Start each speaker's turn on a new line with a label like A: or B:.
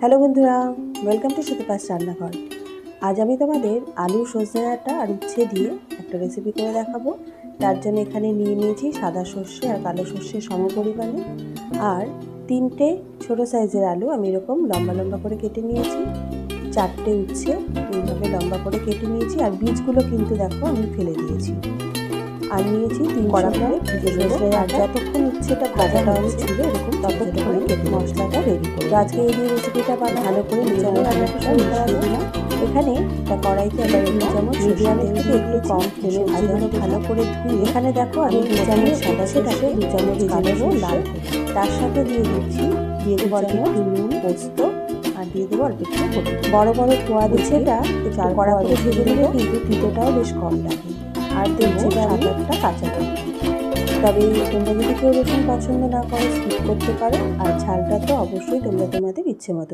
A: Hello বন্ধুরা, welcome to Sutapa's রান্নাঘর। আজ আমি তোমাদের আলু সজনে ডাঁটা আর উচ্ছে দিয়ে একটা রেসিপি করে দেখাবো। তার জন্য এখানে নিয়ে নিয়েছি সাদা সর্ষে আর কালো সর্ষে সম পরিমাণে, আর 3টে ছোটো সাইজের আলু আমি এরকম লম্বা লম্বা করে কেটে নিয়েছি। 4টে উচ্ছে এইভাবে লম্বা করে কেটে নিয়েছি, আর বীজগুলো কিন্তু দেখো আমি ফেলে দিয়েছি। আর নিয়েছি 3 কড়া করে ভিজে সর্ষে, আর যতক্ষণ উচ্ছেটা ভাজাটা ছিল এরকম ততক্ষণ কেটে মশলাটা রেডি করে। তো আজকে এই রেসিপিটা ভালো করে মিশিয়ে দিলাম। এখানে একটা কড়াইতে আবার 2 চামচ মিডিয়াম থেকে একটু কম ফ্লেমে ভাজানো ভালো করে ধুয়ে এখানে দেখো আমি 2 চামচ সাদা সর্ষে, 2 চামচ কালো লাল, তার সাথে দিয়ে দেবো অল্প একটু নুন, পোস্ত, আর দিয়ে দেবো অল্প একটু হলুদ। বড় বড় কোয়া দিচ্ছে, এটা কড়া করে ভেজে দিলে কিন্তু তিতোটাও বেশ কম লাগে। আর দেবো 7-8টা কাঁচা লঙ্কা। তবে তোমরা যদি কেউ রসুন পছন্দ না করো স্কিপ করতে পারো, আর ঝালটা তো অবশ্যই তোমরা তোমাদের ইচ্ছে মতো